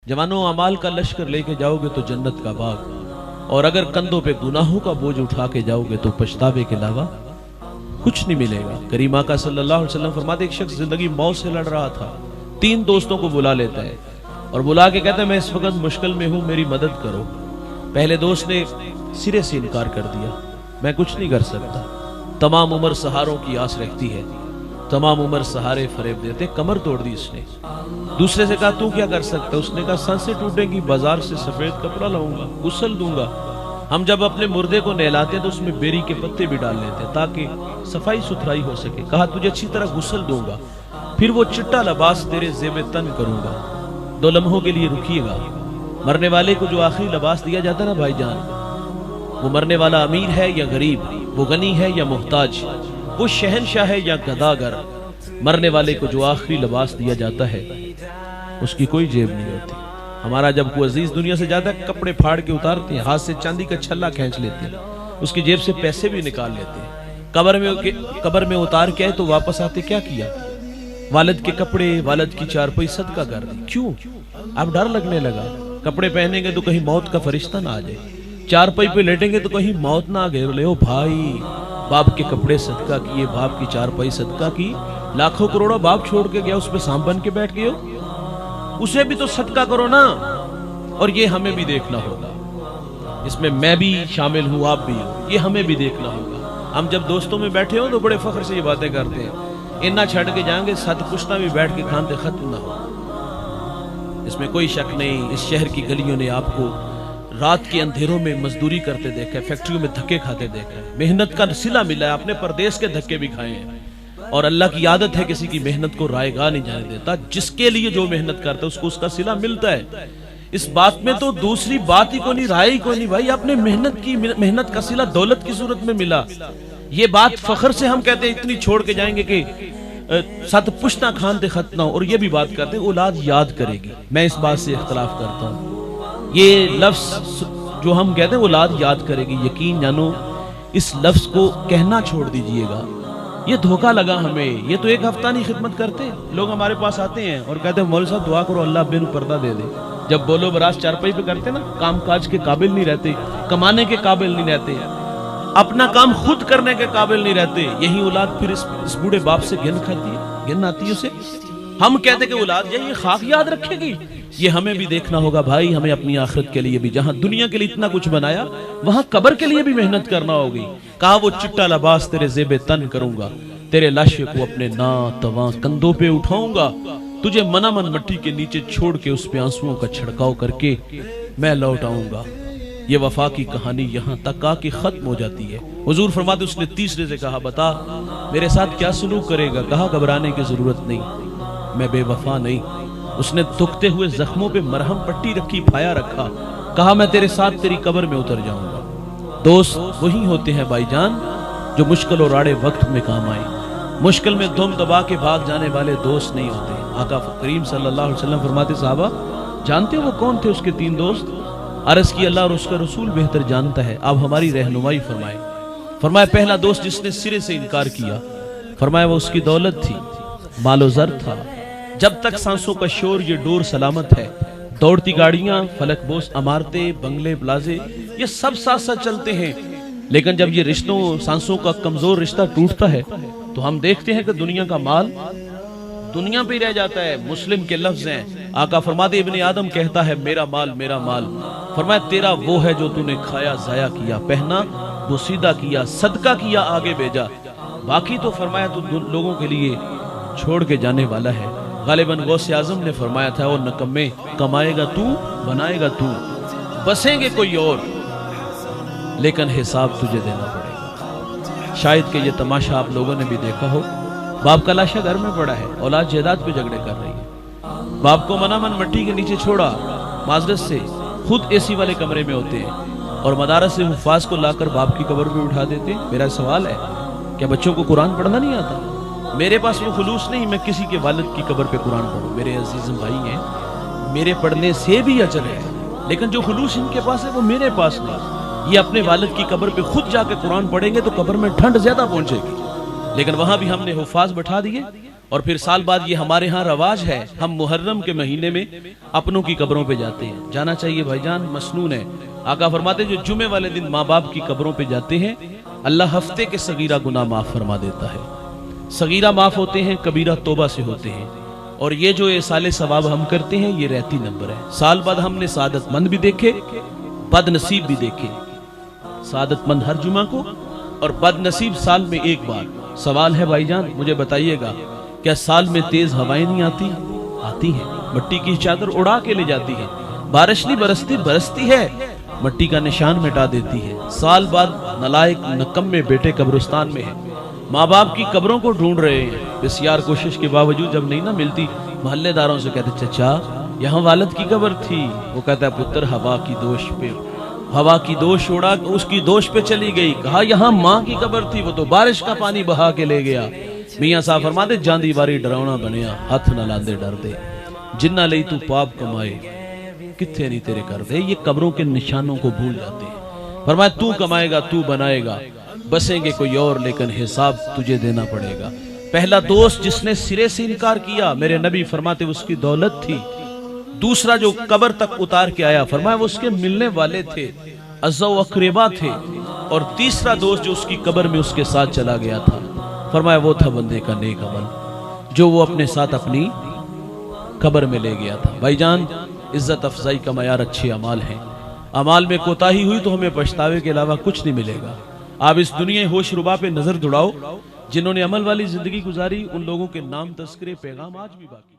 जवानों, अमाल का लश्कर लेके जाओगे तो जन्नत का बाग, और अगर कंधों पे गुनाहों का बोझ उठा के जाओगे तो पछतावे के अलावा कुछ नहीं मिलेगा। करीम आका सल्लल्लाहु अलैहि वसल्लम फरमाते, एक शख्स जिंदगी मौत से लड़ रहा था, 3 दोस्तों को बुला लेता है और बुला के कहता है, मैं इस वक्त मुश्किल में हूं, मेरी मदद करो। पहले दोस्त ने सिरे से इनकार कर दिया, मैं कुछ नहीं कर सकता, तमाम उम्र सहारों की आस रहती है, तमाम उम्र सहारे फरेब देते, कमर तोड़ दी इसने। दूसरे से कहा, तू क्या कर सकता? उसने कहा, सांसें टूटेंगी, बाजार से सफेद कपड़ा लाऊंगा, गुस्ल दूंगा। हम जब अपने मुर्दे को नहलाते हैं तो उसमें बेरी के पत्ते भी डाल लेते हैं ताकि सफाई सुथराई हो सके। कहा, तुझे अच्छी तरह गुस्ल दूंगा, फिर वो चिट्टा लिबास तेरे ज़ेब तन करूंगा, 2 लम्हों के लिए रुकिएगा। मरने वाले को जो आखिरी लिबास दिया जाता है ना भाईजान, वो मरने वाला अमीर है या गरीब, वो गनी है या मुहताज, वो शहनशाह है या गदागर, मरने वाले को जो आखिरी लिबास दिया जाता है उसकी कोई जेब नहीं होती। हमारा जब कोई अजीज दुनिया से जाता है, कपड़े फाड़ के उतारते हैं, हाथ से चांदी का छल्ला खींच लेते हैं, उसकी जेब से पैसे भी निकाल लेते हैं। कब्र में उतार के आए तो वापस आते क्या किया? वालिद के कपड़े, वालिद की चारपाई सदका कर दी। क्यों? अब डर लगने लगा, कपड़े पहनेंगे तो कहीं मौत का फरिश्ता ना आ जाए, चारपाई पे लेटेंगे तो कहीं मौत ना घेर ले। ओ भाई, बाप के कपड़े सदका किए, बाप की चारपाई सदका की, लाखों करोड़ों बाप छोड़ के गया, उस पे सांप बन के बैठ गए हो, उसे भी तो सदका करो ना। और ये हमें भी देखना होगा, इसमें मैं भी शामिल हूँ, आप भी हो, ये हमें भी देखना होगा। हम जब दोस्तों में बैठे हो तो बड़े फख्र से ये बातें करते हैं, इन्ना छड़ के जाएंगे, सत पुश्ता भी बैठ के खानते खत्म ना हो। इसमें कोई शक नहीं, इस शहर की गलियों ने आपको रात के अंधेरों में मजदूरी करते देखा है, फैक्ट्रियों में धक्के खाते देखा है, मेहनत का सिला मिला है, आपने परदेश के धक्के भी खाए हैं। और अल्लाह की आदत है किसी की मेहनत को रायगा नहीं जाने देता, जिसके लिए जो मेहनत करता है उसको उसका सिला मिलता है। इस बात में तो दूसरी बात ही को नहीं, राय ही को नहीं भाई, आपने मेहनत का सिला दौलत की सूरत में मिला। ये बात फख्र से हम कहते हैं, इतनी छोड़ के जाएंगे कि सत पुश्ता खानते खत ना हो। और ये भी बात करते हैं, औलाद याद करेगी, मैं इस बात से इख्तलाफ करता हूँ। ये लफ्ज जो हम कहते हैं औलाद याद करेगी, यकीन जानो इस लफ्ज को कहना छोड़ दीजिएगा, ये धोखा लगा हमें। ये तो 1 हफ्ता नहीं खिदमत करते, लोग हमारे पास आते हैं और कहते हैं, मौलवी साहब दुआ करो अल्लाह बेनु पर्दा दे दे। जब बोलो बरास चारपाई पे करते ना, काम काज के काबिल नहीं रहते, कमाने के काबिल नहीं रहते, अपना काम खुद करने के काबिल नहीं रहते, यही औलाद फिर इस बूढ़े बाप से घिन खाती है, घिन आती है उसे। हम कहते कि औलाद ये खाक याद रखेगी, ये हमें भी देखना होगा भाई। हमें अपनी आखिरत के लिए भी, जहां दुनिया के लिए इतना कुछ बनाया, वहां कब्र के लिए भी मेहनत करना होगी। कहा, वो चिट्टा लिबास तेरे ज़ेबे तन करूंगा, तेरे लाशे को अपने ना तवा कंधों पे उठाऊंगा, तुझे मनामन मट्टी के नीचे छोड़ के उस पे आंसुओं का छिड़काव करके मैं लौट आऊंगा। ये वफा की कहानी यहाँ तक आके खत्म हो जाती है। हुजूर फरमाते, उसने तीसरे से कहा, बता मेरे साथ क्या सलूक करेगा? कहा, घबराने की जरूरत नहीं, मैं बेवफा नहीं। उसने दुखते हुए जख्मों पे मरहम पट्टी रखी, फाया रखा, कहा, मैं तेरे साथ तेरी कब्र में उतर जाऊंगा। दोस्त वही होते हैं भाईजान जो मुश्किल और आड़े वक्त में काम आए। मुश्किल में दुम दबा के भाग जाने वाले दोस्त नहीं होते। आका करीम सल्लल्लाहु अलैहि वसल्लम फरमाते, साहबा जानते हो वो कौन थे उसके 3 दोस्त? अर्ज की, अल्लाह और उसका रसूल बेहतर जानता है, आप हमारी रहनुमाई फरमाए। फरमाया, पहला दोस्त जिसने सिरे से इनकार किया, फरमाया वो उसकी दौलत थी, मालो ज़र था। जब तक सांसों का शोर ये डोर सलामत है, दौड़ती गाड़ियां, फलकबोस इमारतें, बंगले, प्लाजे, ये सब साथ साथ चलते हैं। लेकिन जब ये रिश्तों, सांसों का कमजोर रिश्ता टूटता है तो हम देखते हैं कि दुनिया का माल दुनिया पे ही रह जाता है। मुस्लिम के लफ्ज हैं, आका फरमाते, इब्ने आदम कहता है मेरा माल मेरा माल। फरमाया, तेरा वो है जो तूने खाया, जाया किया, पहना, बोसीदा किया, सदका किया, आगे भेजा, बाकी तो फरमाया तू लोगों के लिए छोड़ के जाने वाला है। गालिबन गौसे आजम ने फरमाया था, और नकम्मे, कमाएगा तू, बनाएगा तू, बसेंगे कोई और, लेकिन हिसाब तुझे देना पड़ेगा। शायद कि ये तमाशा आप लोगों ने भी देखा हो, बाप का लाशा घर में पड़ा है, औलाद जायदाद पे झगड़े कर रही है, बाप को मनामन मट्टी के नीचे छोड़ा, माजरत से खुद एसी वाले कमरे में होते हैं, और मदारस से हुफ्फाज को लाकर बाप की कब्र पे उठा देते। मेरा सवाल है, क्या बच्चों को कुरान पढ़ना नहीं आता? मेरे पास वो खुलूस नहीं मैं किसी के वालिद की कब्र पे कुरान पढ़ूं। मेरे अजीज भाई हैं, मेरे पढ़ने से भी अजर है, लेकिन जो खुलूस इनके पास है वो मेरे पास नहीं। ये अपने वालिद की कब्र पे खुद जाके कुरान पढ़ेंगे तो कब्र में ठंड ज्यादा पहुंचेगी, लेकिन वहां भी हमने हुफ्फाज बैठा दिए اور پھر سال بعد یہ ہمارے ہاں رواج ہے، ہم محرم کے مہینے میں اپنوں کی قبروں پہ جاتے ہیں۔ جانا چاہیے بھائی جان، مسنون ہے۔ آقا فرماتے ہیں جو جمعے والے دن ماں باپ کی قبروں پہ جاتے ہیں اللہ ہفتے کے صغیرہ گناہ معاف فرما دیتا ہے۔ صغیرہ معاف ہوتے ہیں، کبیرہ توبہ سے ہوتے ہیں، اور یہ جو احصال ثواب ہم کرتے ہیں یہ رہتی نمبر ہے۔ سال بعد ہم نے سعادت مند بھی دیکھے، بد نصیب بھی دیکھے۔ سعادت مند ہر جمعہ کو اور بد نصیب سال میں ایک بار۔ سوال ہے بھائی جان مجھے بتائیے گا، کیا سال میں تیز ہوائیں نہیں آتی؟ آتی ہیں، مٹی کی چادر اڑا کے لے جاتی ہے، بارش نہیں برستی، برستی ہے، مٹی کا نشان مٹا دیتی ہے۔ سال بعد نالائق نکمے بیٹے قبرستان میں ہیں، ماں باپ کی قبروں کو ڈھونڈ رہے ہیں، بسیار کوشش کے باوجود جب نہیں نہ ملتی، محلے داروں سے کہتے چچا یہاں والد کی قبر تھی، وہ کہتا ہے پتر ہوا کی دوش پہ، ہوا کی دوش اڑا اس کی دوش پہ چلی گئی، کہا یہاں ماں کی قبر تھی، وہ تو بارش کا پانی بہا کے لے گیا۔ میاں صاحب فرماتے جاندی واری ڈراؤنا بنیا، ہاتھ نہ لاندے ڈر دے، جنہ لئی تو پاپ کمائے کتھے نہیں تیرے کر دے۔ یہ قبروں کے نشانوں کو بھول جاتے ہیں۔ فرمایا تو کمائے گا، تو بنائے گا، بسیں گے کوئی اور لیکن حساب تجھے دینا پڑے گا۔ پہلا دوست جس نے سرے سے انکار کیا میرے نبی فرماتے اس کی دولت تھی، دوسرا جو قبر تک اتار کے آیا فرمایا وہ اس کے ملنے والے تھے، عزا و اقربا تھے، اور تیسرا دوست جو اس کی قبر میں اس کے ساتھ چلا گیا تھا فرمایا وہ تھا بندے کا نیک عمل جو وہ اپنے ساتھ اپنی قبر میں لے گیا تھا۔ بھائی جان عزت افزائی کا معیار اچھے اعمال ہیں، اعمال میں کوتاہی ہوئی تو ہمیں پچھتاوے کے علاوہ کچھ نہیں ملے گا۔ آپ اس دنیا ہوش ربا پہ نظر دوڑاؤ، جنہوں نے عمل والی زندگی گزاری ان لوگوں کے نام تذکرے پیغام آج بھی باقی۔